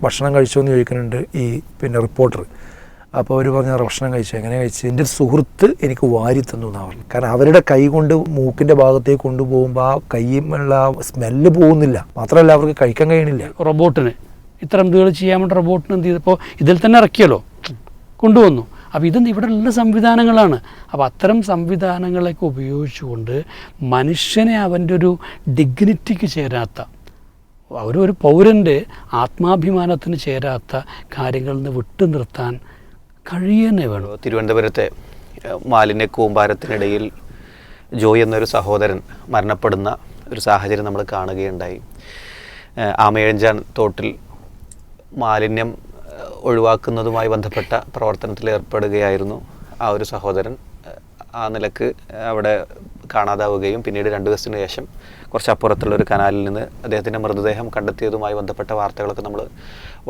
ഭക്ഷണം കഴിച്ചോ എന്ന് ചോദിക്കുന്നുണ്ട് ഈ റിപ്പോർട്ടർ. അപ്പോൾ അവർ പറഞ്ഞ ഭക്ഷണം കഴിച്ചു. എങ്ങനെ കഴിച്ചു? എൻ്റെ സുഹൃത്ത് എനിക്ക് വാരി തന്നു എന്നാണ് പറഞ്ഞത്. കാരണം അവരുടെ കൈ കൊണ്ട് മൂക്കിൻ്റെ ഭാഗത്തേക്ക് കൊണ്ടുപോകുമ്പോൾ ആ കൈയുള്ള സ്മെല്ല് പോകുന്നില്ല, മാത്രമല്ല അവർക്ക് കഴിക്കാൻ കഴിയണില്ല. റോബോട്ടിന് ഇത്തരം ഇതുകൾ ചെയ്യാൻ വേണ്ടി റോബോട്ടിന് എന്ത് ചെയ്തപ്പോൾ ഇതിൽ തന്നെ ഇറക്കിയല്ലോ, കൊണ്ടുവന്നു. അപ്പോൾ ഇതൊന്നും ഇവിടെ ഉള്ള സംവിധാനങ്ങളാണ്. അപ്പോൾ അത്തരം സംവിധാനങ്ങളൊക്കെ ഉപയോഗിച്ചുകൊണ്ട് മനുഷ്യനെ അവൻ്റെ ഒരു ഡിഗ്നിറ്റിക്ക് ചേരാത്ത, ഒരു പൗരൻ്റെ ആത്മാഭിമാനത്തിന് ചേരാത്ത കാര്യങ്ങളിൽ നിന്ന് വിട്ടു നിർത്താൻ കഴിയുന്നേ വേണം. തിരുവനന്തപുരത്തെ മാലിന്യ കൂമ്പാരത്തിനിടയിൽ ജോയ് എന്നൊരു സഹോദരൻ മരണപ്പെടുന്ന ഒരു സാഹചര്യം നമ്മൾ കാണുകയുണ്ടായി. ആമയഴഞ്ചാൻ തോട്ടിൽ മാലിന്യം ഒഴിവാക്കുന്നതുമായി ബന്ധപ്പെട്ട പ്രവർത്തനത്തിൽ ഏർപ്പെടുകയായിരുന്നു ആ ഒരു സഹോദരൻ. ആ നിലക്ക് അവിടെ കാണാതാവുകയും പിന്നീട് 2 ദിവസത്തിന് ശേഷം കുറച്ചപ്പുറത്തുള്ള ഒരു കനാലിൽ നിന്ന് അദ്ദേഹത്തിൻ്റെ മൃതദേഹം കണ്ടെത്തിയതുമായി ബന്ധപ്പെട്ട വാർത്തകളൊക്കെ നമ്മൾ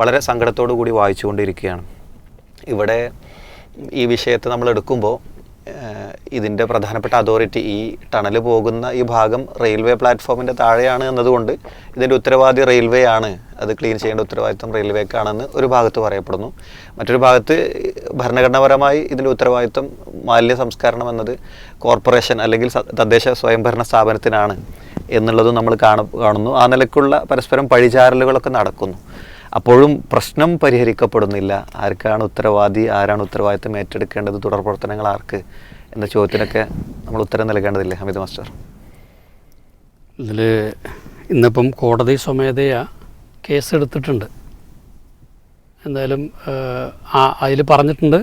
വളരെ സങ്കടത്തോടു കൂടി വായിച്ചുകൊണ്ടിരിക്കുകയാണ്. ഇവിടെ ഈ വിഷയത്തെ നമ്മൾ എടുക്കുമ്പോൾ ഇതിൻ്റെ പ്രധാനപ്പെട്ട അതോറിറ്റി, ഈ ടണൽ പോകുന്ന ഈ ഭാഗം റെയിൽവേ പ്ലാറ്റ്ഫോമിൻ്റെ താഴെയാണ് എന്നതുകൊണ്ട് ഇതിൻ്റെ ഉത്തരവാദി റെയിൽവേ ആണ്, അത് ക്ലീൻ ചെയ്യേണ്ട ഉത്തരവാദിത്വം റെയിൽവേക്കാണെന്ന് ഒരു ഭാഗത്ത് പറയപ്പെടുന്നു. മറ്റൊരു ഭാഗത്ത് ഭരണഘടനാപരമായി ഇതിൻ്റെ ഉത്തരവാദിത്വം മാലിന്യ സംസ്കരണം എന്നത് കോർപ്പറേഷൻ അല്ലെങ്കിൽ തദ്ദേശ സ്വയംഭരണ സ്ഥാപനത്തിനാണ് എന്നുള്ളതും നമ്മൾ കാണുന്നു. ആ നിലയ്ക്കുള്ള പരസ്പരം പഴിചാരലുകളൊക്കെ നടക്കുന്നു. അപ്പോഴും പ്രശ്നം പരിഹരിക്കപ്പെടുന്നില്ല. ആർക്കാണ് ഉത്തരവാദി, ആരാണ് ഉത്തരവാദിത്തം ഏറ്റെടുക്കേണ്ടത്, തുടർ പ്രവർത്തനങ്ങൾ ആർക്ക് എന്ന ചോദ്യത്തിനൊക്കെ നമ്മൾ ഉത്തരം നൽകേണ്ടതില്ലേ ഹമീദ് മാസ്റ്റർ? ഇതിൽ ഇന്നിപ്പം കോടതി സ്വമേധയാ കേസെടുത്തിട്ടുണ്ട്. എന്തായാലും അതിൽ പറഞ്ഞിട്ടുണ്ട്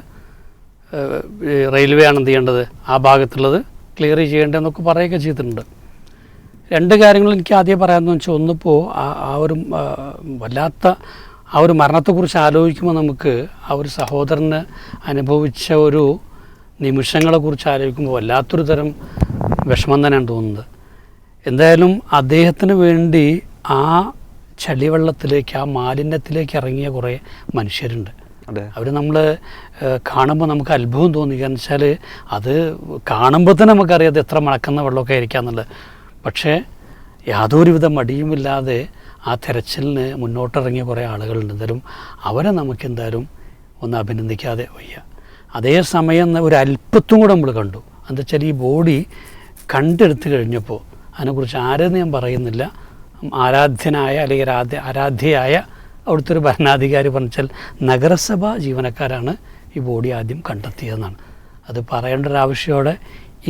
റെയിൽവേ ആണ് എന്ത് ചെയ്യേണ്ടത്, ആ ഭാഗത്തുള്ളത് ക്ലിയർ ചെയ്യേണ്ടതെന്നൊക്കെ പറയുകയൊക്കെ ചെയ്തിട്ടുണ്ട്. 2 കാര്യങ്ങൾ എനിക്ക് ആദ്യം പറയാമെന്ന് വെച്ചാൽ, ഒന്നിപ്പോൾ ആ ഒരു വല്ലാത്ത ആ ഒരു മരണത്തെക്കുറിച്ച് ആലോചിക്കുമ്പോൾ നമുക്ക് ആ ഒരു സഹോദരന് അനുഭവിച്ച ഒരു നിമിഷങ്ങളെക്കുറിച്ച് ആലോചിക്കുമ്പോൾ വല്ലാത്തൊരു തരം വിഷമം തന്നെയാണ് തോന്നുന്നത്. എന്തായാലും അദ്ദേഹത്തിന് വേണ്ടി ആ ചളിവെള്ളത്തിലേക്ക്, ആ മാലിന്യത്തിലേക്ക് ഇറങ്ങിയ കുറേ മനുഷ്യരുണ്ട്. അവർ നമ്മൾ കാണുമ്പോൾ നമുക്ക് അത്ഭുതം തോന്നി. കാരണം വെച്ചാൽ അത് കാണുമ്പോൾ തന്നെ നമുക്കറിയാം അത് എത്ര മണക്കുന്ന വെള്ളമൊക്കെ ആയിരിക്കാം എന്നുള്ളത്. പക്ഷേ യാതൊരുവിധ മടിയുമില്ലാതെ ആ തെരച്ചിലിന് മുന്നോട്ടിറങ്ങിയ കുറേ ആളുകളുണ്ട്. എന്തായാലും അവരെ നമുക്കെന്തായാലും ഒന്ന് അഭിനന്ദിക്കാതെ വയ്യ. അതേസമയം ഒരു അല്പത്തും കൂടെ നമ്മൾ കണ്ടു. എന്താ വെച്ചാൽ ഈ ബോഡി കണ്ടെടുത്ത് കഴിഞ്ഞപ്പോൾ അതിനെക്കുറിച്ച് ആരെന്ന് ഞാൻ പറയുന്നില്ല, ആരാധ്യനായ അല്ലെങ്കിൽ ആരാധ്യയായ അവിടുത്തെ ഒരു ഭരണാധികാരി പറഞ്ഞാൽ നഗരസഭ ജീവനക്കാരാണ് ഈ ബോഡി ആദ്യം കണ്ടെത്തിയതെന്നാണ്. അത് പറയേണ്ട ഒരാവശ്യമോടെ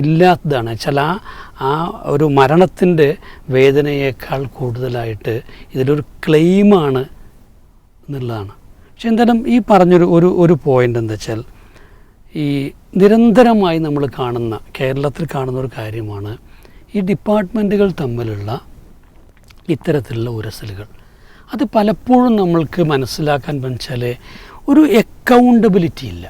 ഇല്ലാത്തതാണ്. വെച്ചാൽ ആ ഒരു മരണത്തിൻ്റെ വേദനയേക്കാൾ കൂടുതലായിട്ട് ഇതിലൊരു ക്ലെയിമാണ് എന്നുള്ളതാണ്. പക്ഷെ എന്തായാലും ഈ പറഞ്ഞൊരു ഒരു പോയിൻ്റ് എന്താ വെച്ചാൽ, ഈ നിരന്തരമായി നമ്മൾ കാണുന്ന, കേരളത്തിൽ കാണുന്ന ഒരു കാര്യമാണ് ഈ ഡിപ്പാർട്ട്മെൻറ്റുകൾ തമ്മിലുള്ള ഇത്തരത്തിലുള്ള ഉരസലുകൾ. അത് പലപ്പോഴും നമ്മൾക്ക് മനസ്സിലാക്കാൻ വെച്ചാൽ ഒരു അക്കൗണ്ടബിലിറ്റി ഇല്ല.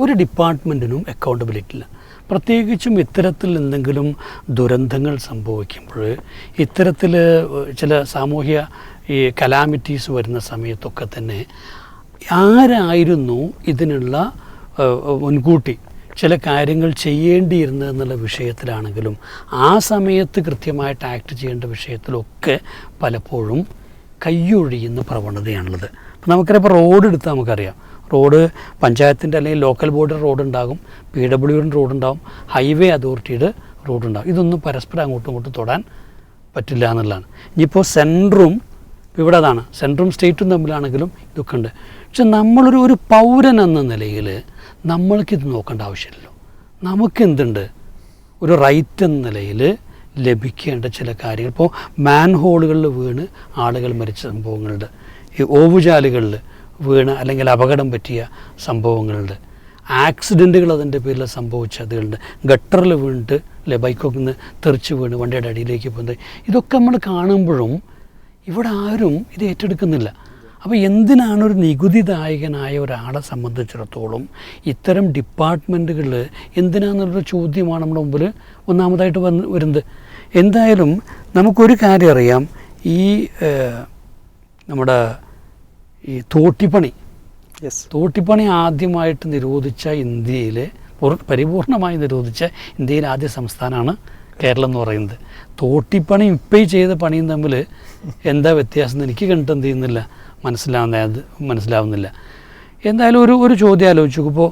ഒരു ഡിപ്പാർട്ട്മെൻറ്റിനും അക്കൗണ്ടബിലിറ്റി ഇല്ല. പ്രത്യേകിച്ചും ഇത്തരത്തിൽ എന്തെങ്കിലും ദുരന്തങ്ങൾ സംഭവിക്കുമ്പോൾ, ഇത്തരത്തിൽ ചില സാമൂഹ്യ ഈ കലാമിറ്റീസ് വരുന്ന സമയത്തൊക്കെ തന്നെ ആരായിരുന്നു ഇതിനുള്ള മുൻകൂട്ടി ചില കാര്യങ്ങൾ ചെയ്യേണ്ടിയിരുന്നതെന്നുള്ള വിഷയത്തിലാണെങ്കിലും ആ സമയത്ത് കൃത്യമായിട്ട് ആക്ട് ചെയ്യേണ്ട വിഷയത്തിലൊക്കെ പലപ്പോഴും കയ്യൊഴിയുന്ന പ്രവണതയാണുള്ളത്. അപ്പോൾ നമുക്കറിയാം, റോഡ് എടുത്താൽ നമുക്കറിയാം, റോഡ് പഞ്ചായത്തിൻ്റെ അല്ലെങ്കിൽ ലോക്കൽ ബോർഡിൻ്റെ റോഡുണ്ടാകും, PWD റോഡുണ്ടാകും, ഹൈവേ അതോറിറ്റിയുടെ റോഡുണ്ടാകും. ഇതൊന്നും പരസ്പരം അങ്ങോട്ടും ഇങ്ങോട്ടും തൊടാൻ പറ്റില്ല എന്നുള്ളതാണ്. ഇനിയിപ്പോൾ സെൻറ്ററും ഇവിടെ അതാണ്, സെൻറ്ററും സ്റ്റേറ്റും തമ്മിലാണെങ്കിലും ഇതൊക്കെ ഉണ്ട്. പക്ഷെ നമ്മളൊരു പൗരൻ എന്ന നിലയിൽ നമ്മൾക്കിത് നോക്കേണ്ട ആവശ്യമില്ലല്ലോ. നമുക്കെന്തുണ്ട്, ഒരു റൈറ്റ് എന്ന നിലയിൽ ലഭിക്കേണ്ട ചില കാര്യങ്ങൾ. ഇപ്പോൾ മാൻ ഹോളുകളിൽ വീണ് ആളുകൾ മരിച്ച സംഭവങ്ങളുണ്ട്, ഈ ഓവുചാലുകളിൽ വീണ് അല്ലെങ്കിൽ അപകടം പറ്റിയ സംഭവങ്ങളുണ്ട്, ആക്സിഡൻറ്റുകൾ അതിൻ്റെ പേരിൽ സംഭവിച്ചതുകളുണ്ട്, ഗട്ടറിൽ വീണിട്ട് ബൈക്കൊക്കെ നിന്ന് തെറിച്ച് വീണ് വണ്ടിയുടെ അടിയിലേക്ക് പോകുന്നത്. ഇതൊക്കെ നമ്മൾ കാണുമ്പോഴും ഇവിടെ ആരും ഇത് ഏറ്റെടുക്കുന്നില്ല. അപ്പോൾ എന്തിനാണ് ഒരു നികുതിദായകനായ ഒരാളെ സംബന്ധിച്ചിടത്തോളം ഇത്തരം ഡിപ്പാർട്ട്മെൻറ്റുകൾ എന്തിനാണെന്നുള്ളൊരു ചോദ്യമാണ് നമ്മുടെ മുമ്പിൽ ഒന്നാമതായിട്ട് വരുന്നത്. എന്തായാലും നമുക്കൊരു കാര്യം അറിയാം, ഈ നമ്മുടെ ഈ തോട്ടിപ്പണി ആദ്യമായിട്ട് നിരോധിച്ച ഇന്ത്യയിലെ, പരിപൂർണമായി നിരോധിച്ച ഇന്ത്യയിലെ ആദ്യ സംസ്ഥാനമാണ് കേരളം എന്ന് പറയുന്നത്. തോട്ടിപ്പണി ഇപ്പം ചെയ്ത പണിയും തമ്മിൽ എന്താ വ്യത്യാസം എനിക്ക് കണ്ടിട്ട് എന്ത് ചെയ്യുന്നില്ല, മനസ്സിലാവുന്നില്ല. എന്തായാലും ഒരു ചോദ്യം ആലോചിച്ചു നോക്കുമ്പോൾ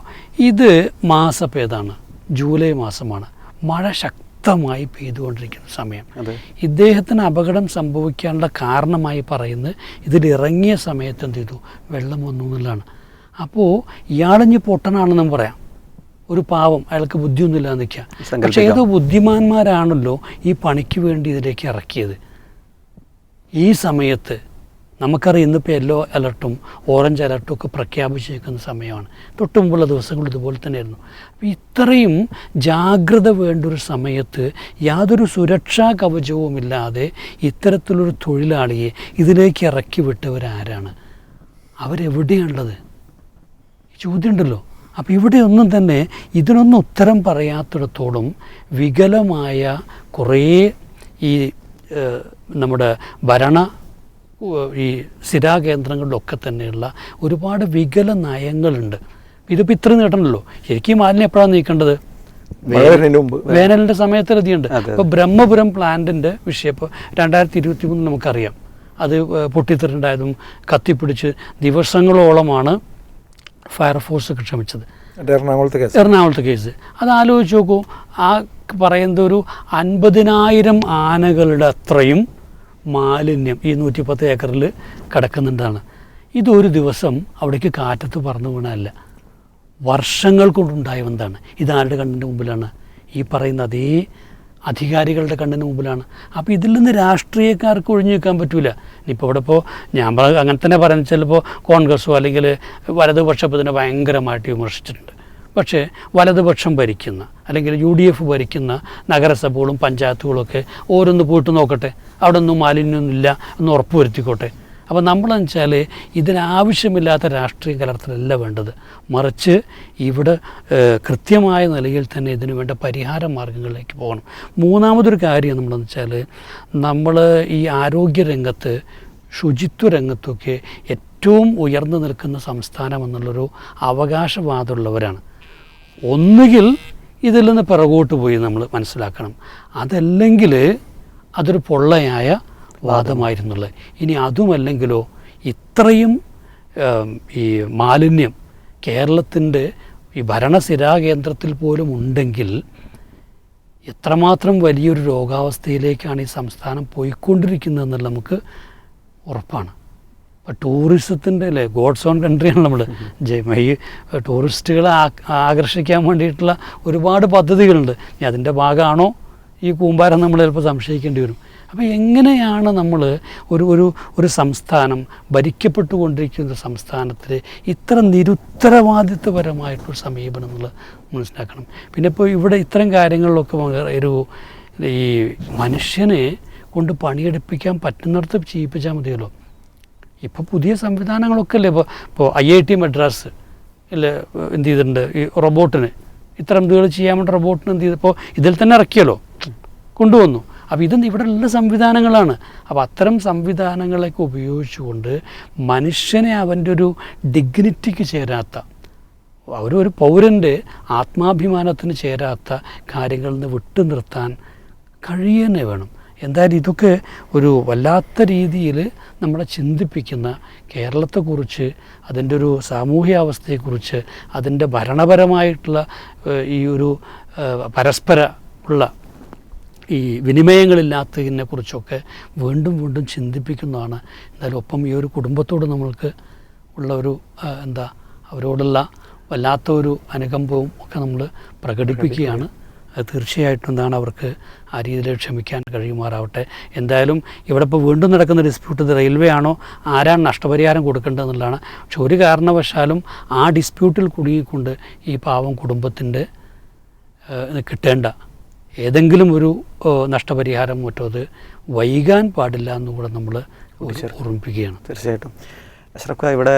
ഇത് മാസം ഏതാണ്? ജൂലൈ മാസമാണ്. മഴ ശക്തമായി പെയ്തുകൊണ്ടിരിക്കുന്ന സമയം. ഇദ്ദേഹത്തിന് അപകടം സംഭവിക്കാനുള്ള കാരണമായി പറയുന്നത് ഇതിലിറങ്ങിയ സമയത്ത് എന്ത് ചെയ്തു, വെള്ളം വന്നു എന്നുള്ളതാണ്. അപ്പോൾ ഇയാളിഞ്ഞ് പൊട്ടനാണെന്നും പറയാം, ഒരു പാവം, അയാൾക്ക് ബുദ്ധിയൊന്നുമില്ല നിൽക്കുക. പക്ഷേ ഏതോ ബുദ്ധിമാന്മാരാണല്ലോ ഈ പണിക്ക് വേണ്ടി ഇതിലേക്ക് ഇറക്കിയത്. ഈ സമയത്ത് നമുക്കറിയാം ഇന്നിപ്പോൾ യെല്ലോ അലർട്ടും ഓറഞ്ച് അലർട്ടും ഒക്കെ പ്രഖ്യാപിച്ചേക്കുന്ന സമയമാണ്. തൊട്ട് മുമ്പുള്ള ദിവസങ്ങൾ ഇതുപോലെ തന്നെയായിരുന്നു. അപ്പോൾ ഇത്രയും ജാഗ്രത വേണ്ടൊരു സമയത്ത് യാതൊരു സുരക്ഷാ കവചവുമില്ലാതെ ഇത്തരത്തിലൊരു തൊഴിലാളിയെ ഇതിലേക്ക് ഇറക്കി വിട്ടവരാരാണ്? അവരെവിടെയാണുള്ളത്? ചോദ്യം ഉണ്ടല്ലോ. അപ്പോൾ ഇവിടെ ഒന്നും തന്നെ ഇതിനൊന്നും ഉത്തരം പറയാത്തിടത്തോളം വികലമായ കുറേ ഈ നമ്മുടെ ഈ സ്ഥിരാകേന്ദ്രങ്ങളിലൊക്കെ തന്നെയുള്ള ഒരുപാട് വികല നയങ്ങളുണ്ട്. ഇതിപ്പോൾ ഇത്ര നീട്ടണമല്ലോ. ശരിക്കും മാലിന്യം എപ്പോഴാണ് നീക്കേണ്ടത്? വേനലിൻ്റെ സമയത്തിലധികമുണ്ട്. ഇപ്പോൾ ബ്രഹ്മപുരം പ്ലാന്റിൻ്റെ വിഷയം ഇപ്പോൾ 2023 നമുക്കറിയാം. അത് പൊട്ടിത്തെറിണ്ടായതും കത്തിപ്പിടിച്ച് ദിവസങ്ങളോളമാണ് ഫയർഫോഴ്സ് ക്ഷമിച്ചത്. എറണാകുളത്തെ കേസ് അത് ആലോചിച്ച് നോക്കൂ. ആ പറയുന്നത് ഒരു 50,000 ആനകളുടെ അത്രയും മാലിന്യം ഈ 110 ഏക്കറിൽ കിടക്കുന്നുണ്ടാണ്. ഇതൊരു ദിവസം അവിടേക്ക് കാറ്റത്ത് പറന്നു വീണല്ല, വർഷങ്ങൾ കൊണ്ടുണ്ടായവെന്താണ്. ഇതാരുടെ കണ്ണിൻ്റെ മുമ്പിലാണ്? ഈ പറയുന്ന അതേ അധികാരികളുടെ കണ്ണിന് മുമ്പിലാണ്. അപ്പോൾ ഇതിൽ നിന്ന് രാഷ്ട്രീയക്കാർക്ക് ഒഴിഞ്ഞു നിൽക്കാൻ പറ്റില്ല. ഇനിയിപ്പോൾ ഇവിടെ ഞാൻ അങ്ങനെ തന്നെ പറയുന്നത്, ചിലപ്പോൾ കോൺഗ്രസ്സോ അല്ലെങ്കിൽ വലതുപക്ഷം ഇതിനെ ഭയങ്കരമായിട്ട് വിമർശിച്ചിട്ടുണ്ട്. പക്ഷേ വലതുപക്ഷം ഭരിക്കുന്ന അല്ലെങ്കിൽ UDF ഭരിക്കുന്ന നഗരസഭകളും പഞ്ചായത്തുകളൊക്കെ ഓരോന്ന് പോയിട്ട് നോക്കട്ടെ, അവിടെ ഒന്നും മാലിന്യമൊന്നുമില്ല എന്ന് ഉറപ്പ് വരുത്തിക്കോട്ടെ. അപ്പോൾ നമ്മളെന്ന് വെച്ചാൽ ഇതിനാവശ്യമില്ലാത്ത രാഷ്ട്രീയം കലർത്തലല്ല വേണ്ടത്, മറിച്ച് ഇവിടെ കൃത്യമായ നിലയിൽ തന്നെ ഇതിനു വേണ്ട പരിഹാര മാർഗങ്ങളിലേക്ക് പോകണം. മൂന്നാമതൊരു കാര്യം നമ്മളെന്ന് വെച്ചാൽ, നമ്മൾ ഈ ആരോഗ്യരംഗത്ത് ശുചിത്വ രംഗത്തൊക്കെ ഏറ്റവും ഉയർന്നു നിൽക്കുന്ന സംസ്ഥാനം എന്നുള്ളൊരു അവകാശവാദമുള്ളവരാണ്. ഒന്നുകിൽ ഇതിൽ നിന്ന് പിറകോട്ട് പോയി നമ്മൾ മനസ്സിലാക്കണം, അതല്ലെങ്കിൽ അതൊരു പൊള്ളയായ വാദമായിരുന്നുള്ളത്. ഇനി അതുമല്ലെങ്കിലോ ഇത്രയും ഈ മാലിന്യം കേരളത്തിൻ്റെ ഈ ഭരണസ്ഥിരാകേന്ദ്രത്തിൽ പോലും ഉണ്ടെങ്കിൽ എത്രമാത്രം വലിയൊരു രോഗാവസ്ഥയിലേക്കാണ് ഈ സംസ്ഥാനം പോയിക്കൊണ്ടിരിക്കുന്നതെന്നുള്ള നമുക്ക് ഉറപ്പാണ്. ഇപ്പോൾ ടൂറിസത്തിൻ്റെ അല്ലേ ഗോഡ്സ് ഓൺ കൺട്രിയാണ് നമ്മൾ. ഈ ടൂറിസ്റ്റുകളെ ആകർഷിക്കാൻ വേണ്ടിയിട്ടുള്ള ഒരുപാട് പദ്ധതികളുണ്ട്. ഇനി അതിൻ്റെ ഭാഗമാണോ ഈ കൂമ്പാരം നമ്മൾ ചിലപ്പോൾ സംശയിക്കേണ്ടി വരും. അപ്പോൾ എങ്ങനെയാണ് നമ്മൾ ഒരു സംസ്ഥാനം ഭരിക്കപ്പെട്ടുകൊണ്ടിരിക്കുന്ന സംസ്ഥാനത്തിൽ ഇത്ര നിരുത്തരവാദിത്വപരമായിട്ടൊരു സമീപനം നമ്മൾ മനസ്സിലാക്കണം. പിന്നെ ഇപ്പോൾ ഇവിടെ ഇത്തരം കാര്യങ്ങളിലൊക്കെ ഈ മനുഷ്യനെ കൊണ്ട് പണിയെടുപ്പിക്കാൻ പറ്റുന്നിടത്ത് ചെയ്യിപ്പിച്ചാൽ മതിയല്ലോ. ഇപ്പോൾ പുതിയ സംവിധാനങ്ങളൊക്കെ അല്ലേ. ഇപ്പോൾ IIT മദ്രാസ് അല്ലേ എന്ത് ചെയ്തിട്ടുണ്ട്, ഈ റോബോട്ടിന് ഇത്തരം ഇതുകൾ ചെയ്യാൻ വേണ്ടി റോബോട്ടിന് എന്ത് ചെയ്തപ്പോൾ ഇതിൽ തന്നെ ഇറക്കിയല്ലോ, കൊണ്ടുവന്നു. അപ്പോൾ ഇതൊന്നും ഇവിടെ ഉള്ള സംവിധാനങ്ങളാണ്. അപ്പോൾ അത്തരം സംവിധാനങ്ങളൊക്കെ ഉപയോഗിച്ചുകൊണ്ട് മനുഷ്യനെ അവൻ്റെ ഒരു ഡിഗ്നിറ്റിക്ക് ചേരാത്ത, ഒരു പൗരൻ്റെ ആത്മാഭിമാനത്തിന് ചേരാത്ത കാര്യങ്ങളിൽ നിന്ന് വിട്ടു നിർത്താൻ കഴിയുന്നേ വേണം. എന്തായാലും ഇതൊക്കെ ഒരു വല്ലാത്ത രീതിയിൽ നമ്മളെ ചിന്തിപ്പിക്കുന്ന, കേരളത്തെക്കുറിച്ച്, അതിൻ്റെ ഒരു സാമൂഹ്യാവസ്ഥയെക്കുറിച്ച്, അതിൻ്റെ ഭരണപരമായിട്ടുള്ള ഈ ഒരു പരസ്പര ഉള്ള ഈ വിനിമയങ്ങളില്ലാത്തതിനെക്കുറിച്ചൊക്കെ വീണ്ടും വീണ്ടും ചിന്തിപ്പിക്കുന്നതാണ്. എന്തായാലും ഒപ്പം ഈ ഒരു കുടുംബത്തോട് നമ്മൾക്ക് ഉള്ള ഒരു അവരോടുള്ള വല്ലാത്ത ഒരു അനുകമ്പവും ഒക്കെ നമ്മൾ പ്രകടിപ്പിക്കുകയാണ്. തീർച്ചയായിട്ടും എന്താണ് അവർക്ക് ആ രീതിയിൽ ക്ഷമിക്കാൻ കഴിയുമാറാവട്ടെ. എന്തായാലും ഇവിടെ ഇപ്പോൾ വീണ്ടും നടക്കുന്ന ഡിസ്പ്യൂട്ട് ഇത് റെയിൽവേ ആണോ, ആരാണ് നഷ്ടപരിഹാരം കൊടുക്കേണ്ടതെന്നുള്ളതാണ്. പക്ഷെ ഒരു കാരണവശാലും ആ ഡിസ്പ്യൂട്ടിൽ കുടുങ്ങിക്കൊണ്ട് ഈ പാവം കുടുംബത്തിൻ്റെ കിട്ടേണ്ട ഏതെങ്കിലും ഒരു നഷ്ടപരിഹാരം മറ്റോ അത് വൈകാൻ പാടില്ല എന്നുകൂടെ നമ്മൾ ഓർമ്മിപ്പിക്കുകയാണ്. തീർച്ചയായിട്ടും അഷ്റഫ്, ഇവിടെ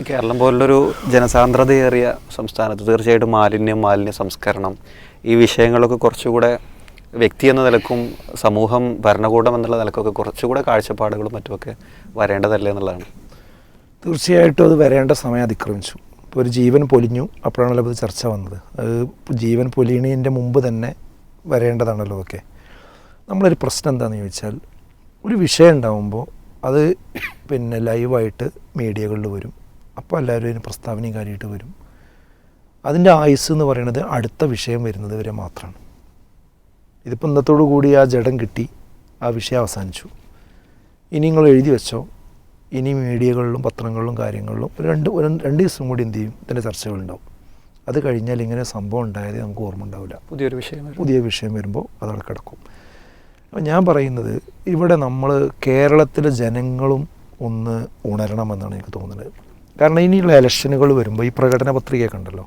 കേരളം പോലുള്ളൊരു ജനസാന്ദ്രതയേറിയ സംസ്ഥാനത്ത് തീർച്ചയായിട്ടും മാലിന്യ സംസ്കരണം, ഈ വിഷയങ്ങളൊക്കെ കുറച്ചുകൂടെ വ്യക്തി എന്ന നിലക്കും സമൂഹം ഭരണകൂടം എന്നുള്ള നിലക്കൊക്കെ കുറച്ചുകൂടെ കാഴ്ചപ്പാടുകളും മറ്റുമൊക്കെ വരേണ്ടതല്ലേ എന്നുള്ളതാണ്. തീർച്ചയായിട്ടും അത് വരേണ്ട സമയം അതിക്രമിച്ചു. ഇപ്പോൾ ഒരു ജീവൻ പൊലിഞ്ഞു, അപ്പോഴാണല്ലോ ഇത് ചർച്ച വന്നത്. അത് ജീവൻ പൊലിയണതിൻ്റെ മുമ്പ് തന്നെ വരേണ്ടതാണല്ലോ. ഒക്കെ നമ്മളൊരു പ്രശ്നം എന്താണെന്ന് ചോദിച്ചാൽ, ഒരു വിഷയം ഉണ്ടാകുമ്പോൾ അത് പിന്നെ ലൈവായിട്ട് മീഡിയകളിൽ വരും. അപ്പോൾ എല്ലാവരും അതിന് പ്രസ്താവനയും കാര്യമായിട്ട് വരും. അതിൻ്റെ ആയുസ് എന്ന് പറയുന്നത് അടുത്ത വിഷയം വരുന്നത് വരെ മാത്രമാണ്. ഇതിപ്പോൾ ഇന്നത്തോടു കൂടി ആ ജഡം കിട്ടി, ആ വിഷയം അവസാനിച്ചു. ഇനി നിങ്ങൾ എഴുതി വെച്ചോ, ഇനി മീഡിയകളിലും പത്രങ്ങളിലും കാര്യങ്ങളിലും രണ്ട് ദിവസം കൂടി എന്ത് ചെയ്യും, ഇതിൻ്റെ ചർച്ചകളുണ്ടാവും. അത് കഴിഞ്ഞാൽ ഇങ്ങനെ സംഭവം ഉണ്ടായത് നമുക്ക് ഓർമ്മ ഉണ്ടാവില്ല. പുതിയ വിഷയം വരുമ്പോൾ അതവിടെ കിടക്കും. അപ്പോൾ ഞാൻ പറയുന്നത്, ഇവിടെ നമ്മൾ കേരളത്തിലെ ജനങ്ങളും ഒന്ന് ഉണരണമെന്നാണ് എനിക്ക് തോന്നുന്നത്. കാരണം ഇനിയുള്ള ഇലക്ഷനുകൾ വരുമ്പോൾ ഈ പ്രകടന പത്രികയൊക്കെ ഉണ്ടല്ലോ,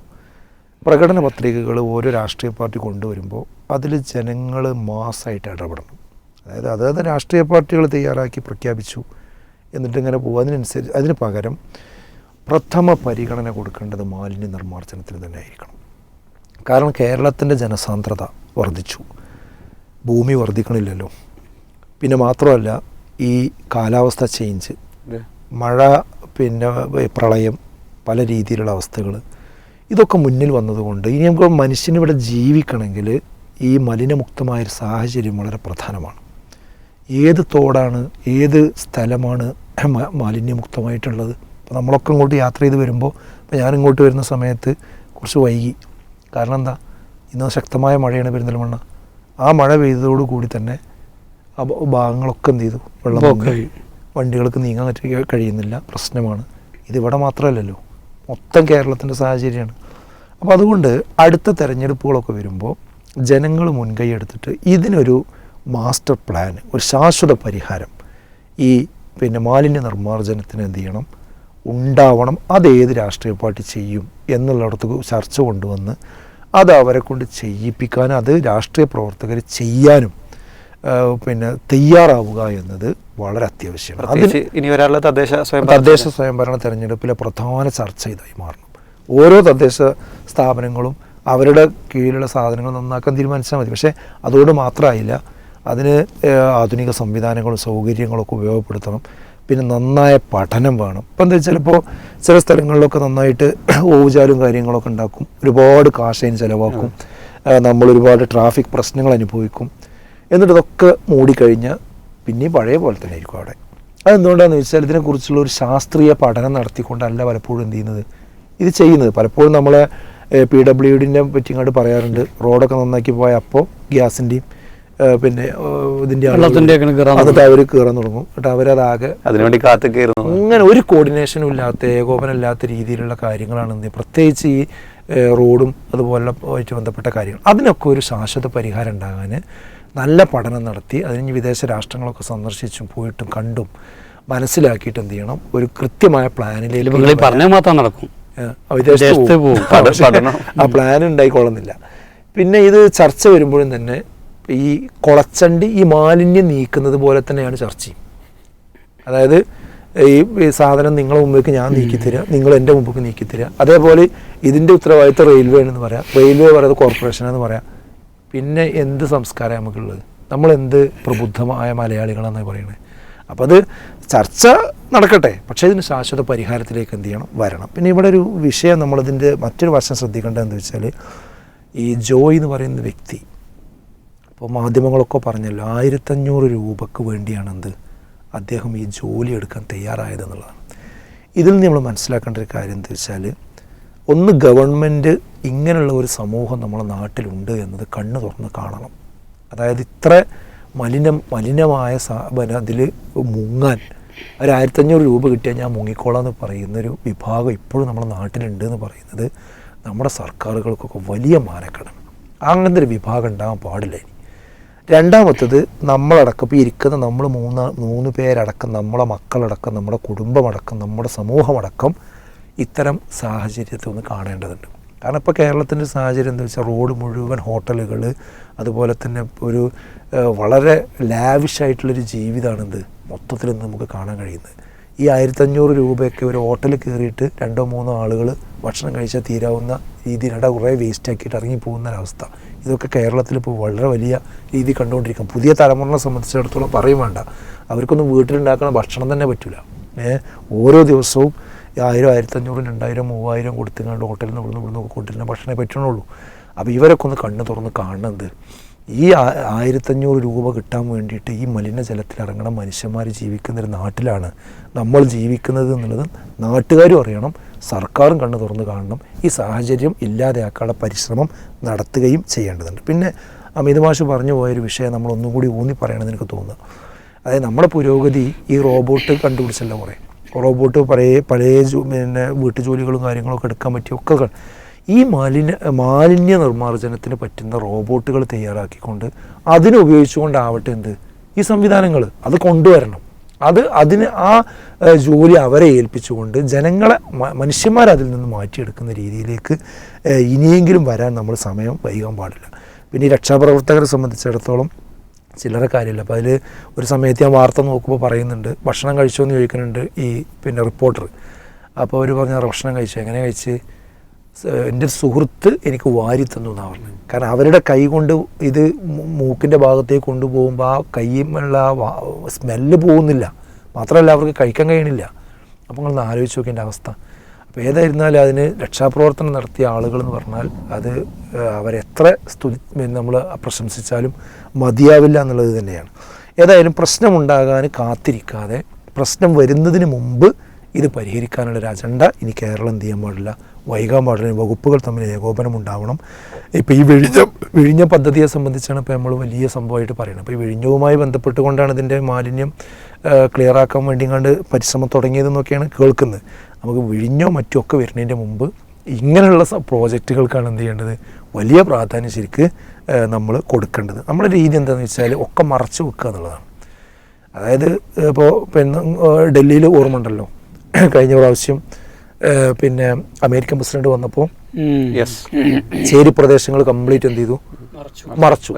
പ്രകടന പത്രികകൾ ഓരോ രാഷ്ട്രീയ പാർട്ടി കൊണ്ടുവരുമ്പോൾ അതിൽ ജനങ്ങൾ മാസ്സായിട്ട് ഇടപെടണം. അതായത് രാഷ്ട്രീയ പാർട്ടികൾ തയ്യാറാക്കി പ്രഖ്യാപിച്ചു എന്നിട്ട് ഇങ്ങനെ പോകും. അതിന് പകരം പ്രഥമ പരിഗണന കൊടുക്കേണ്ടത് മാലിന്യ നിർമ്മാർജ്ജനത്തിന് തന്നെ ആയിരിക്കണം. കാരണം കേരളത്തിൻ്റെ ജനസാന്ദ്രത വർദ്ധിച്ചു, ഭൂമി വർദ്ധിക്കണില്ലല്ലോ. പിന്നെ മാത്രമല്ല ഈ കാലാവസ്ഥ ചേഞ്ച്, മഴ, പിന്നെ പ്രളയം, പല രീതിയിലുള്ള അവസ്ഥകൾ, ഇതൊക്കെ മുന്നിൽ വന്നതുകൊണ്ട് ഇനി നമുക്ക് മനുഷ്യനിവിടെ ജീവിക്കണമെങ്കിൽ ഈ മലിനമുക്തമായൊരു സാഹചര്യം വളരെ പ്രധാനമാണ്. ഏത് തോടാണ്, ഏത് സ്ഥലമാണ് മാലിന്യമുക്തമായിട്ടുള്ളത്? അപ്പോൾ നമ്മളൊക്കെ ഇങ്ങോട്ട് യാത്ര ചെയ്ത് വരുമ്പോൾ, ഇപ്പോൾ ഞാനിങ്ങോട്ട് വരുന്ന സമയത്ത് കുറച്ച് വൈകി. കാരണം എന്താ, ഇന്ന് ശക്തമായ മഴയാണ് പെരിന്തൽമണ്ണ. ആ മഴ പെയ്തതോടുകൂടി തന്നെ ആ ഭാഗങ്ങളൊക്കെ എന്ത് ചെയ്തു, വെള്ളം വണ്ടികൾക്ക് നീങ്ങാൻ കഴിയുന്നില്ല, പ്രശ്നമാണ്. ഇതിവിടെ മാത്രമല്ലല്ലോ, മൊത്തം കേരളത്തിൻ്റെ സാഹചര്യമാണ്. അപ്പോൾ അതുകൊണ്ട് അടുത്ത തെരഞ്ഞെടുപ്പുകളൊക്കെ വരുമ്പോൾ ജനങ്ങൾ മുൻകൈ എടുത്തിട്ട് ഇതിനൊരു മാസ്റ്റർ പ്ലാൻ, ഒരു ശാശ്വത പരിഹാരം ഈ പിന്നെ മാലിന്യ നിർമ്മാർജ്ജനത്തിന് എന്ത് ചെയ്യണം, ഉണ്ടാവണം. അതേത് രാഷ്ട്രീയ പാർട്ടി ചെയ്യും എന്നുള്ളിടത്ത് ചർച്ച കൊണ്ടുവന്ന് അത് അവരെ കൊണ്ട് ചെയ്യിപ്പിക്കാനും അത് രാഷ്ട്രീയ പ്രവർത്തകർ ചെയ്യാനും പിന്നെ തയ്യാറാവുക എന്നത് വളരെ അത്യാവശ്യമാണ്. ഇനി വരാനുള്ള തദ്ദേശ സ്വയംഭരണ തെരഞ്ഞെടുപ്പിലെ പ്രധാന ചർച്ച ഇതായി മാറണം. ഓരോ തദ്ദേശ സ്ഥാപനങ്ങളും അവരുടെ കീഴിലുള്ള സാധനങ്ങൾ നന്നാക്കാൻ തീരുമാനിച്ചാൽ മതി. പക്ഷേ അതുകൊണ്ട് മാത്രമായില്ല, അതിന് ആധുനിക സംവിധാനങ്ങളും സൗകര്യങ്ങളൊക്കെ ഉപയോഗപ്പെടുത്തണം. പിന്നെ നന്നായ പഠനം വേണം. ഇപ്പം എന്താ വെച്ചാൽ, ഇപ്പോൾ ചില സ്ഥലങ്ങളിലൊക്കെ നന്നായിട്ട് ഓവുചാലും കാര്യങ്ങളൊക്കെ ഉണ്ടാക്കും, ഒരുപാട് കാശിന് ചിലവാക്കും, നമ്മളൊരുപാട് ട്രാഫിക് പ്രശ്നങ്ങൾ അനുഭവിക്കും. എന്നിട്ട് ഇതൊക്കെ മൂടിക്കഴിഞ്ഞാൽ പിന്നെയും പഴയ പോലെ തന്നെ ആയിരിക്കും അവിടെ. അതെന്തുകൊണ്ടാണെന്ന് വെച്ചാൽ ഇതിനെക്കുറിച്ചുള്ള ഒരു ശാസ്ത്രീയ പഠനം നടത്തിക്കൊണ്ടല്ല പലപ്പോഴും എന്ത് ചെയ്യുന്നത്, ഇത് ചെയ്യുന്നത്. പലപ്പോഴും നമ്മളെ PWDൻ്റെ പറ്റി ഇങ്ങോട്ട് പറയാറുണ്ട്, റോഡൊക്കെ നന്നാക്കി പോയ അപ്പോൾ ഗ്യാസിൻ്റെയും പിന്നെ ഇതിൻ്റെ എന്നിട്ട് അവർ കയറാൻ തുടങ്ങും. എന്നിട്ട് അവരതാകെ അതിനുവേണ്ടി കാത്തു കയറുന്നു. അങ്ങനെ ഒരു കോർഡിനേഷനും ഇല്ലാത്ത, ഏകോപനമില്ലാത്ത രീതിയിലുള്ള കാര്യങ്ങളാണ് പ്രത്യേകിച്ച് ഈ റോഡും അതുപോലെ ആയിട്ട് ബന്ധപ്പെട്ട കാര്യങ്ങൾ. അതിനൊക്കെ ഒരു ശാശ്വത പരിഹാരം ഉണ്ടാകാൻ നല്ല പഠനം നടത്തി, അതിന് വിദേശ രാഷ്ട്രങ്ങളൊക്കെ സന്ദർശിച്ചും പോയിട്ടും കണ്ടും മനസ്സിലാക്കിയിട്ട് എന്ത് ചെയ്യണം, ഒരു കൃത്യമായ പ്ലാനിലേക്ക് പറഞ്ഞാൽ മാത്രം നടക്കും, ആ പ്ലാൻ ഉണ്ടായിക്കൊള്ളുന്നില്ല. പിന്നെ ഇത് ചർച്ച വരുമ്പോഴും തന്നെ ഈ കുളച്ചണ്ടി ഈ മാലിന്യം നീക്കുന്നത് പോലെ തന്നെയാണ് ചർച്ചയും. അതായത് ഈ സാധനം നിങ്ങളെ മുമ്പേക്ക് ഞാൻ നീക്കിത്തരിക, നിങ്ങൾ എൻ്റെ മുമ്പേക്ക് നീക്കിത്തരിക. അതേപോലെ ഇതിൻ്റെ ഉത്തരവാദിത്തം റെയിൽവേ ആണെന്ന് പറയാം, റെയിൽവേ പറയുന്നത് കോർപ്പറേഷനാണെന്ന് പറയാം. പിന്നെ എന്ത് സംസ്കാരം നമുക്കുള്ളത്, നമ്മളെന്ത് പ്രബുദ്ധമായ മലയാളികളാണെന്നാണ് പറയുന്നത്. അപ്പോൾ അത് ചർച്ച നടക്കട്ടെ, പക്ഷേ ഇതിന് ശാശ്വത പരിഹാരത്തിലേക്ക് എന്ത് ചെയ്യണം, വരണം. പിന്നെ ഇവിടെ ഒരു വിഷയം, നമ്മളിതിൻ്റെ മറ്റൊരു വശം ശ്രദ്ധിക്കേണ്ടത് എന്താ വെച്ചാൽ, ഈ ജോയ് എന്ന് പറയുന്ന വ്യക്തി, ഇപ്പോൾ മാധ്യമങ്ങളൊക്കെ പറഞ്ഞല്ലോ 1500 രൂപക്ക് വേണ്ടിയാണെന്ത് അദ്ദേഹം ഈ ജോലി എടുക്കാൻ തയ്യാറായതെന്നുള്ളതാണ്. ഇതിൽ നിന്ന് നമ്മൾ മനസ്സിലാക്കേണ്ട ഒരു കാര്യം എന്താ വെച്ചാൽ, ഒന്ന് ഗവൺമെൻറ് ഇങ്ങനെയുള്ള ഒരു സമൂഹം നമ്മളെ നാട്ടിലുണ്ട് എന്നത് കണ്ണ് തുറന്ന് കാണണം. അതായത് ഇത്ര മലിനമായ അതിൽ മുങ്ങാൻ ഒരു 1500 രൂപ കിട്ടിയാൽ ഞാൻ മുങ്ങിക്കോളാം എന്ന് പറയുന്നൊരു വിഭാഗം ഇപ്പോഴും നമ്മുടെ നാട്ടിലുണ്ട് എന്ന് പറയുന്നത് നമ്മുടെ സർക്കാരുകൾക്കൊക്കെ വലിയ മാനക്കേടാണ്. അങ്ങനത്തെ ഒരു വിഭാഗം ഉണ്ടാകാൻ പാടില്ല. ഇനി രണ്ടാമത്തത്, നമ്മളടക്കം ഇപ്പോൾ ഇരിക്കുന്ന നമ്മൾ മൂന്ന് പേരടക്കം, നമ്മളെ മക്കളടക്കം, നമ്മുടെ കുടുംബമടക്കം, നമ്മുടെ സമൂഹമടക്കം ഇത്തരം സാഹചര്യത്തെ ഒന്ന് കാണേണ്ടതുണ്ട്. കാരണം ഇപ്പോൾ കേരളത്തിൻ്റെ സാഹചര്യം എന്താ വെച്ചാൽ, റോഡ് മുഴുവൻ ഹോട്ടലുകൾ, അതുപോലെ തന്നെ ഒരു വളരെ ലാവിഷായിട്ടുള്ളൊരു ജീവിതമാണിത് മൊത്തത്തിൽ നമുക്ക് കാണാൻ കഴിയുന്നത്. ഈ 1500 രൂപയൊക്കെ ഒരു ഹോട്ടലിൽ കയറിയിട്ട് 2-3 ആളുകൾ ഭക്ഷണം കഴിച്ചാൽ തീരാവുന്ന രീതിയിലൂടെ കുറേ വേസ്റ്റാക്കിയിട്ട് ഇറങ്ങി പോകുന്ന ഒരവസ്ഥ. ഇതൊക്കെ കേരളത്തിൽ ഇപ്പോൾ വളരെ വലിയ രീതി കണ്ടുകൊണ്ടിരിക്കും. പുതിയ തലമുറയെ സംബന്ധിച്ചിടത്തോളം പറയും വേണ്ട, അവർക്കൊന്നും വീട്ടിലുണ്ടാക്കുന്ന ഭക്ഷണം തന്നെ പറ്റില്ല. ഓരോ ദിവസവും 1000, 1500, 2000, 3000 കൊടുത്തുകൊണ്ട് ഹോട്ടലിൽ നിന്ന് ഇവിടുന്ന് കൊണ്ടിരുന്ന ഭക്ഷണമേ പറ്റണുള്ളൂ. അപ്പോൾ ഇവരൊക്കെ ഒന്ന് കണ്ണ് തുറന്ന് കാണുന്നത് ഈ 1500 രൂപ കിട്ടാൻ വേണ്ടിയിട്ട് ഈ മലിനജലത്തിൽ ഇറങ്ങണ മനുഷ്യന്മാർ ജീവിക്കുന്നൊരു നാട്ടിലാണ് നമ്മൾ ജീവിക്കുന്നത് എന്നുള്ളത് നാട്ടുകാരും അറിയണം, സർക്കാരും കണ്ണു തുറന്ന് കാണണം. ഈ സാഹചര്യം ഇല്ലാതെയാക്കാനുള്ള പരിശ്രമം നടത്തുകയും ചെയ്യേണ്ടതുണ്ട്. പിന്നെ അമിത് മാഷ് പറഞ്ഞു പോയൊരു വിഷയം നമ്മൾ ഒന്നും കൂടി ഊന്നി പറയണമെന്ന് എനിക്ക് തോന്നുന്നു. അതായത് നമ്മുടെ പുരോഗതി ഈ റോബോട്ട് കണ്ടുപിടിച്ചല്ലോ. കുറേ റോബോട്ട് പഴയ പിന്നെ വീട്ടുജോലികളും കാര്യങ്ങളൊക്കെ എടുക്കാൻ പറ്റിയൊക്കെ ഈ മാലിന്യ നിർമ്മാർജ്ജനത്തിന് പറ്റുന്ന റോബോട്ടുകൾ തയ്യാറാക്കിക്കൊണ്ട് അതിനുപയോഗിച്ചുകൊണ്ടാവട്ടെ ഈ സംവിധാനങ്ങൾ അത് കൊണ്ടുവരണം. അതിന് ആ ജോലി അവരെ ഏൽപ്പിച്ചുകൊണ്ട് ജനങ്ങളെ മനുഷ്യന്മാരതിൽ നിന്ന് മാറ്റിയെടുക്കുന്ന രീതിയിലേക്ക് ഇനിയെങ്കിലും വരാൻ നമ്മൾ സമയം വൈകാൻ പാടില്ല. പിന്നെ ഈ രക്ഷാപ്രവർത്തകരെ സംബന്ധിച്ചിടത്തോളം ചില്ലറ കാര്യമില്ല. അപ്പോൾ അതിൽ ഒരു സമയത്ത് ഞാൻ വാർത്ത നോക്കുമ്പോൾ പറയുന്നുണ്ട്, ഭക്ഷണം കഴിച്ചോ എന്ന് ചോദിക്കുന്നുണ്ട് ഈ പിന്നെ റിപ്പോർട്ടർ. അപ്പോൾ അവർ പറഞ്ഞ ഭക്ഷണം കഴിച്ചു. എങ്ങനെ കഴിച്ച്? എൻ്റെ സുഹൃത്ത് എനിക്ക് വാരി തന്നു എന്നാണ് പറഞ്ഞത്. കാരണം അവരുടെ കൈ കൊണ്ട് ഇത് മൂക്കിൻ്റെ ഭാഗത്തേക്ക് കൊണ്ടുപോകുമ്പോൾ ആ കൈയുള്ള സ്മെല്ല് പോകുന്നില്ല, മാത്രമല്ല അവർക്ക് കഴിക്കാൻ കഴിയണില്ല. അപ്പോൾ നിങ്ങളൊന്ന് ആലോചിച്ച് നോക്കേണ്ട അവസ്ഥ. അപ്പോൾ ഏതായിരുന്നാലും അതിന് രക്ഷാപ്രവർത്തനം നടത്തിയ ആളുകൾ എന്ന് പറഞ്ഞാൽ അത് അവരെത്ര നമ്മൾ പ്രശംസിച്ചാലും മതിയാവില്ല എന്നുള്ളത് തന്നെയാണ്. ഏതായാലും പ്രശ്നമുണ്ടാകാൻ കാത്തിരിക്കാതെ പ്രശ്നം വരുന്നതിന് മുമ്പ് ഇത് പരിഹരിക്കാനുള്ളൊരു അജണ്ട ഇനി കേരളം എന്ത് ചെയ്യാൻ പാടില്ല, വൈകാൻ പാടില്ല. വകുപ്പുകൾ തമ്മിൽ ഏകോപനം ഉണ്ടാവണം. ഇപ്പോൾ ഈ വിഴിഞ്ഞ പദ്ധതിയെ സംബന്ധിച്ചാണ് ഇപ്പോൾ നമ്മൾ വലിയ സംഭവമായിട്ട് പറയുന്നത്. അപ്പോൾ ഈ വിഴിഞ്ഞവുമായി ബന്ധപ്പെട്ടുകൊണ്ടാണ് ഇതിൻ്റെ മാലിന്യം ക്ലിയറാക്കാൻ വേണ്ടി കണ്ട് പരിശ്രമം തുടങ്ങിയതെന്നൊക്കെയാണ് കേൾക്കുന്നത്. നമുക്ക് വിഴിഞ്ഞോ മറ്റുമൊക്കെ വരുന്നതിൻ്റെ മുമ്പ് ഇങ്ങനെയുള്ള പ്രോജക്റ്റുകൾക്കാണ് എന്ത് ചെയ്യേണ്ടത്, വലിയ പ്രാധാന്യം ശരിക്ക് നമ്മൾ കൊടുക്കേണ്ടത്. നമ്മുടെ രീതി എന്താണെന്ന് വെച്ചാൽ ഒക്കെ മറച്ചു വെക്കുക എന്നുള്ളതാണ്. അതായത് ഇപ്പോൾ പിന്നെ ഡൽഹിയിൽ ഓർമ്മ ഉണ്ടല്ലോ, കഴിഞ്ഞ പ്രാവശ്യം പിന്നെ അമേരിക്കൻ പ്രസിഡന്റ് വന്നപ്പോൾ ചേരി പ്രദേശങ്ങൾ കംപ്ലീറ്റ് എന്ത് ചെയ്തു, മറച്ചു.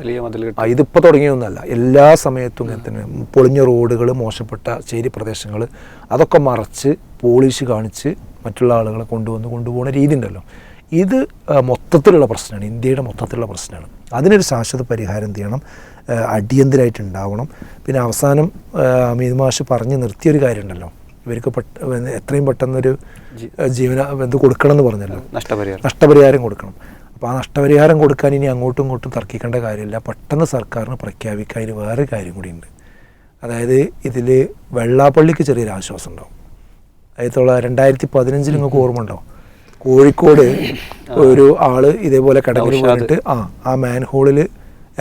ഇതിപ്പോൾ തുടങ്ങിയൊന്നുമല്ല, എല്ലാ സമയത്തും ഇങ്ങനെ തന്നെ പൊളിഞ്ഞ റോഡുകൾ, മോശപ്പെട്ട ചേരി പ്രദേശങ്ങൾ അതൊക്കെ മറച്ച് പോളിഷ് കാണിച്ച് മറ്റുള്ള ആളുകളെ കൊണ്ടുപോകുന്ന രീതി ഉണ്ടല്ലോ. ഇത് മൊത്തത്തിലുള്ള പ്രശ്നമാണ്, ഇന്ത്യയുടെ മൊത്തത്തിലുള്ള പ്രശ്നമാണ്. അതിനൊരു ശാശ്വത പരിഹാരം എന്ത് ചെയ്യണം, അടിയന്തരമായിട്ട് ഉണ്ടാവണം. പിന്നെ അവസാനം അമിത് മാഷ് പറഞ്ഞ് നിർത്തിയൊരു കാര്യമുണ്ടല്ലോ, ഇവർക്ക് എത്രയും പെട്ടെന്നൊരു ഇത് കൊടുക്കണം എന്ന് പറഞ്ഞല്ലോ, നഷ്ടപരിഹാരം കൊടുക്കണം. അപ്പോൾ ആ നഷ്ടപരിഹാരം കൊടുക്കാൻ ഇനി അങ്ങോട്ടും ഇങ്ങോട്ടും തർക്കിക്കേണ്ട കാര്യമില്ല, പെട്ടെന്ന് സർക്കാരിന് പ്രഖ്യാപിക്കാൻ. ഇതിന് വേറൊരു കാര്യം കൂടിയുണ്ട്. അതായത് ഇതിൽ വെള്ളാപ്പള്ളിക്ക് ചെറിയൊരു ആശ്വാസം ഉണ്ടാവും. അതായത് 2015 നിങ്ങൾക്ക് ഓർമ്മ ഉണ്ടാവും, കോഴിക്കോട് ഒരു ആള് ഇതേപോലെ കടലിൽ പോയിട്ട് ആ മാൻഹോളിൽ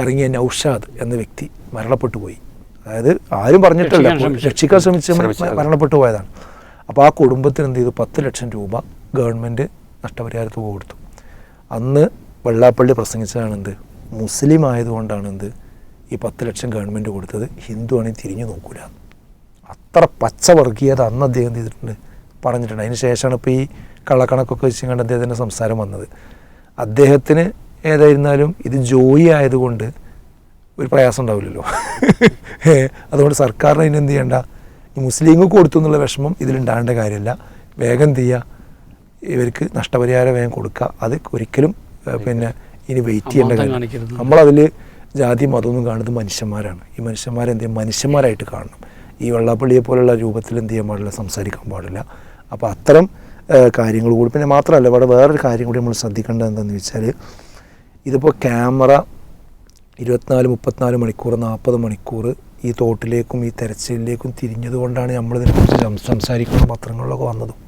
ഇറങ്ങിയ നൗഷാദ് എന്ന വ്യക്തി മരണപ്പെട്ടു പോയി. അതായത് ആരും പറഞ്ഞിട്ടില്ല, രക്ഷിക്കാൻ ശ്രമിച്ച് മരണപ്പെട്ടു പോയതാണ്. അപ്പോൾ ആ കുടുംബത്തിന് എന്ത് ചെയ്തു, 10 ലക്ഷം രൂപ ഗവൺമെൻറ് നഷ്ടപരിഹാരത്ത് കൊടുത്തു. അന്ന് വെള്ളാപ്പള്ളി പ്രസംഗിച്ചതാണ് മുസ്ലിം ആയതുകൊണ്ടാണ് ഈ 10 ലക്ഷം ഗവൺമെൻറ് കൊടുത്തത്, ഹിന്ദു ആണെങ്കിൽ തിരിഞ്ഞു നോക്കൂല. അത്ര പച്ചവർഗീയത അന്ന് അദ്ദേഹം ചെയ്തിട്ടുണ്ട്, പറഞ്ഞിട്ടുണ്ട്. അതിന് ശേഷമാണ് ഇപ്പോൾ ഈ കള്ളക്കണക്കൊക്കെ വെച്ച് കണ്ട് അദ്ദേഹത്തിൻ്റെ സംസാരം വന്നത്. അദ്ദേഹത്തിന് ഏതായിരുന്നാലും ഇത് ജോയി ആയതുകൊണ്ട് ഒരു പ്രയാസം ഉണ്ടാവില്ലല്ലോ. അതുകൊണ്ട് സർക്കാരിന് അതിനെന്ത് ചെയ്യണ്ട, ഈ മുസ്ലിങ്ങൾക്ക് കൊടുത്തു എന്നുള്ള വിഷമം ഇതിലുണ്ടാകേണ്ട കാര്യമില്ല. വേഗം എന്ത് ചെയ്യുക, ഇവർക്ക് നഷ്ടപരിഹാരം വേഗം കൊടുക്കുക. അത് ഒരിക്കലും പിന്നെ ഇനി വെയിറ്റ് ചെയ്യേണ്ട കാര്യം. നമ്മളതിൽ ജാതി മതമൊന്നും കാണുന്നത് മനുഷ്യന്മാരാണ്. ഈ മനുഷ്യന്മാരെന്ത് ചെയ്യും, മനുഷ്യന്മാരായിട്ട് കാണണം. ഈ വെള്ളാപ്പള്ളിയെ പോലുള്ള രൂപത്തിൽ എന്ത് ചെയ്യാൻ പാടില്ല, സംസാരിക്കാൻ പാടില്ല. അപ്പോൾ അത്തരം കാര്യങ്ങൾ കൂടി. പിന്നെ മാത്രമല്ല, ഇവിടെ വേറൊരു കാര്യം കൂടി നമ്മൾ ശ്രദ്ധിക്കേണ്ടത് എന്താണെന്ന് വെച്ചാൽ, ഇതിപ്പോൾ ക്യാമറ 24-34 മണിക്കൂർ 40 മണിക്കൂർ ഈ തോട്ടിലേക്കും ഈ തെരച്ചിലിലേക്കും തിരിഞ്ഞതുകൊണ്ടാണ് നമ്മളിതിനെക്കുറിച്ച് സംസാരിക്കുന്ന പത്രങ്ങളിലൊക്കെ വന്നതും.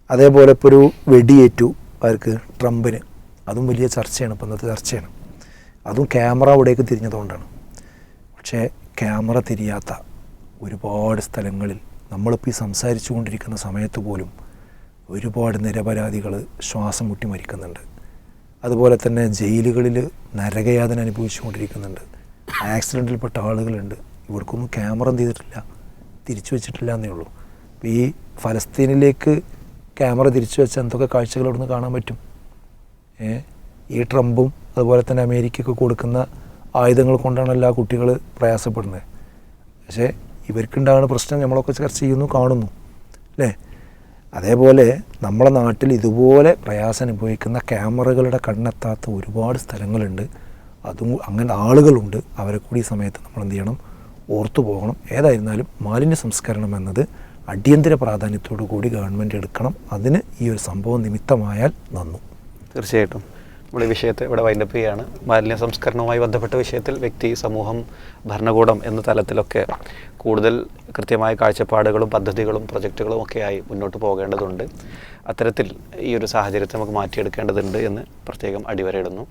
അതേപോലെ ഇപ്പോൾ ഒരു വെടിയേറ്റു അവർക്ക് ട്രംപിന്, അതും വലിയ ചർച്ചയാണ്, ഇപ്പം ഇന്നത്തെ ചർച്ചയാണ്. അതും ക്യാമറ അവിടേക്ക് തിരിഞ്ഞതുകൊണ്ടാണ്. പക്ഷേ ക്യാമറ തിരിയാത്ത ഒരുപാട് സ്ഥലങ്ങളിൽ നമ്മളിപ്പോൾ ഈ സംസാരിച്ചു കൊണ്ടിരിക്കുന്ന സമയത്ത് പോലും ഒരുപാട് നിരപരാധികൾ ശ്വാസം മുട്ടി മരിക്കുന്നുണ്ട്. അതുപോലെ തന്നെ ജയിലുകളിൽ നരകയാതന അനുഭവിച്ചു കൊണ്ടിരിക്കുന്നുണ്ട്. ആക്സിഡൻറ്റിൽപ്പെട്ട ആളുകളുണ്ട്. ഇവർക്കൊന്നും ക്യാമറ എന്ത് ചെയ്തിട്ടില്ല, തിരിച്ചു വെച്ചിട്ടില്ല എന്നേ ഉള്ളൂ. അപ്പോൾ ഈ ഫലസ്തീനിലേക്ക് ക്യാമറ തിരിച്ചു വെച്ചാൽ എന്തൊക്കെ കാഴ്ചകൾ അവിടെ നിന്ന് കാണാൻ പറ്റും. ഈ ട്രംപും അതുപോലെ തന്നെ അമേരിക്കയ്ക്ക് കൊടുക്കുന്ന ആയുധങ്ങൾ കൊണ്ടാണല്ലോ ആ കുട്ടികൾ പ്രയാസപ്പെടുന്നത്. പക്ഷേ ഇവർക്കുണ്ടാകുന്ന പ്രശ്നം നമ്മളൊക്കെ ചർച്ച ചെയ്യുന്നു, കാണുന്നു അല്ലേ. അതേപോലെ നമ്മുടെ നാട്ടിൽ ഇതുപോലെ പ്രയാസം അനുഭവിക്കുന്ന ക്യാമറകളുടെ കണ്ണെത്താത്ത ഒരുപാട് സ്ഥലങ്ങളുണ്ട്. അതും അങ്ങനെ ആളുകളുണ്ട്. അവരെ കൂടി ഈ സമയത്ത് നമ്മൾ എന്ത് ചെയ്യണം, ഓർത്തു പോകണം. ഏതായിരുന്നാലും മാലിന്യ സംസ്കരണം എന്നത് അടിയന്തര പ്രാധാന്യത്തോടു കൂടി ഗവൺമെൻറ് എടുക്കണം. അതിന് ഈ ഒരു സംഭവം നിമിത്തമായാൽ നന്നു. തീർച്ചയായിട്ടും നമ്മൾ ഈ വിഷയത്തെ ഇവിടെ വൈൻഡപ്പ് ചെയ്യുകയാണ്. മാലിന്യ സംസ്കരണവുമായി ബന്ധപ്പെട്ട വിഷയത്തിൽ വ്യക്തി, സമൂഹം, ഭരണകൂടം എന്ന തലത്തിലൊക്കെ കൂടുതൽ കൃത്യമായ കാഴ്ചപ്പാടുകളും പദ്ധതികളും പ്രൊജക്റ്റുകളും ഒക്കെയായി മുന്നോട്ട് പോകേണ്ടതുണ്ട്. അത്തരത്തിൽ ഈ ഒരു സാഹചര്യത്തെ നമുക്ക് മാറ്റിയെടുക്കേണ്ടതുണ്ട് എന്ന് പ്രത്യേകം അടിവരയിടുന്നു.